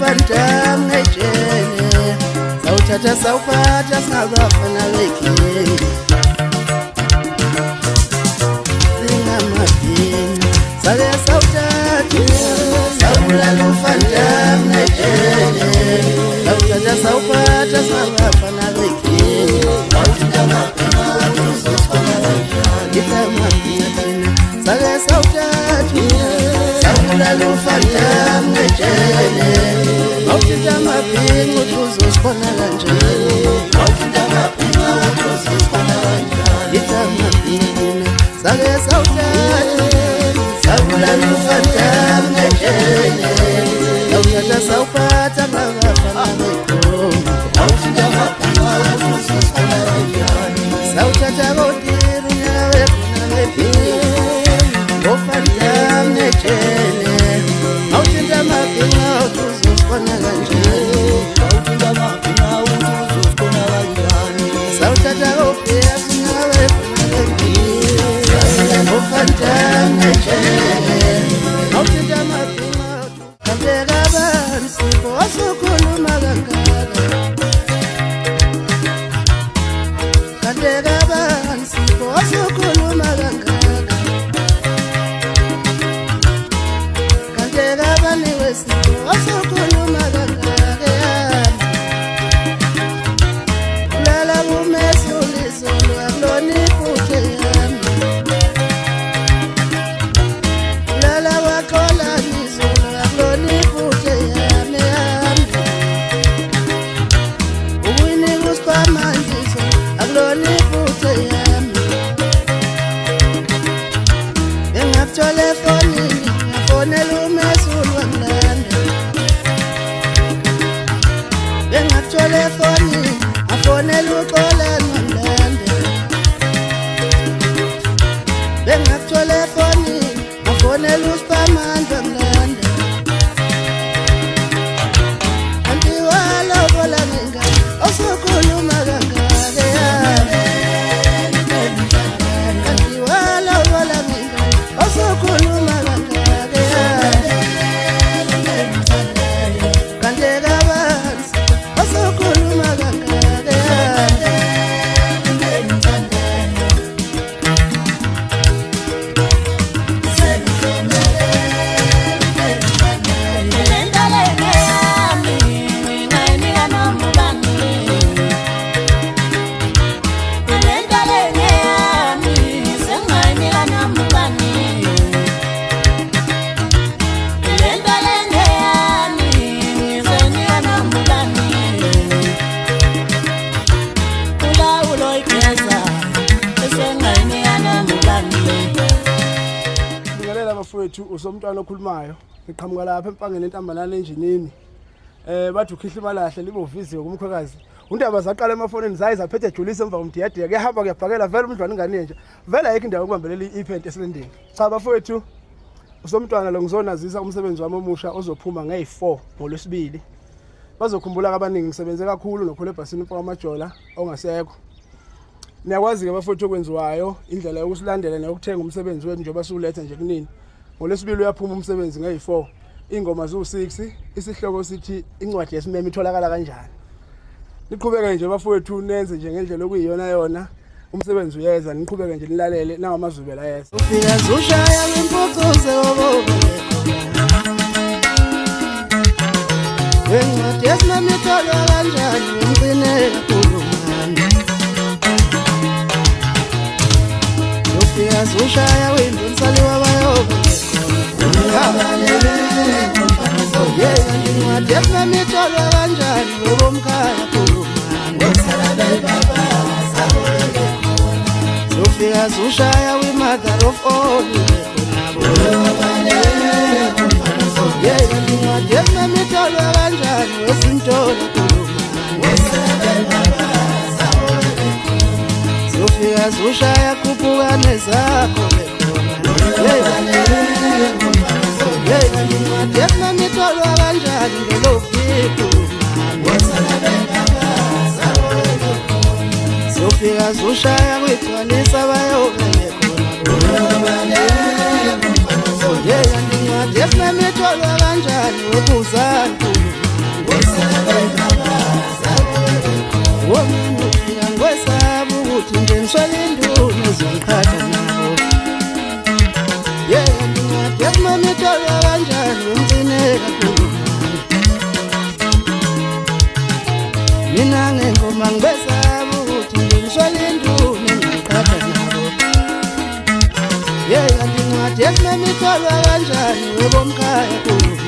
Fanta ngejene sawuthatha sawuphatha singabafana bekhini singamabhinqa sake sawuthatha sawulala Fanta ngejene sawuthatha sawuphatha singabafana bekhini sawuthatha amabhinqa uzosifana kanjani amabhinqa sake sawuthatha sawulala Fanta ngejene sawuthatha amabhinqa uzosifana kanjani sawuthatha amabhinqa uzosifana kanjani amabhinqa sake sawuthatha sawulala Fanta ngejene sawuthatha sawuphatha ngabafana bekhini sawuthatha amabhinqa uzosifana kanjani sawuthatha kotiru nyawe khona bekhini Fanta ngejene sawuthatha amabhinqa uzosifana kanjani sawuthatha amabhinqa uzosifana kanjani sawuthatha kopiyazi nyawe khona bekhini Fanta ngejene sawuthatha amabhinqa kante kabanzi wasukhuluma kangaka kante kabanzi wasukhuluma kangaka kante kabani wesiko wasukhuluma kangaka ulala kumesuliso lwakulona iphuthe yami ulala waxola nizolo lwakulona iphuthe yami ubuyinika usipamandiso akulona iphuthe yami engakuthola efonini ngafonela umesulu wangilanda engakuthola efonini ngafonela uxolani wangilanda engakuthola efonini ngafonela usipamandla wangilanda kanti walobola ngengane osukhuluma kangaka kanti walobola ngengane osukhuluma kangaka kanti kabanzi osukhuluma kangaka Bafowethu usomntwana okhulumayo ngiqhamuka lapha empangeni entambalana enjinini bathi ukhihla imalahle liboviziwe kumkhwekazi undaba zaqala emafonini zayiza phethe ejulisa emva komdiyadiya kuyahamba kuyabhakela vele umdlwana ingane nje vele ayikho indawo ukubambelela iPent esilendeni cha bafowethu usomntwana lo ngizonazisa umsebenzi wami omusha ozophuma nge4 ngoLwesibili bazokhumbula abaningi ngisebenze kakhulu nokhole ebhasini kwamajola ongasekho niyakwazi ke bafowethu okwenziwayo indlela yokusilandela neyokuthenga umsebenzi wethu njengoba siuletha nje kunini ngoLwesibili uyaphuma umsebenzi nge4 ingoma zo6 isihloko sithi incwadi yesimeme itholakala kanjani niqhubeke nje bafowethu nenze nje ngendlela okuyiyona yona umsebenzi uyeza niqhubeke nje nilalele nangamazwibela yesa ufika zushaya impokoze wobobe incwadi yesimeme itholakala kanjani ngicine kulumani ufika zushaya windonsali wabayobe Yesna mitolo kanjani ngomkhaya kulumani Sofia Zushaya we mother of all Yesna mitolo kanjani wesintolo kulumani Sofia Zushaya kuphukane zakho Yesna mitolo kanjani ngelofiku Sofia Zushaya kwigcwalisa bayobe khona Yesna mitolo kanjani wokuzana ngizongiphatha nabo incwadi yasimama itholwa kanjani ngimgcine kakhulu mina ngengoma ngibesaba ukuthi ngimshwele induna engiphatha nabo incwadi yasimama itholwa kanjani webomkhaya kulo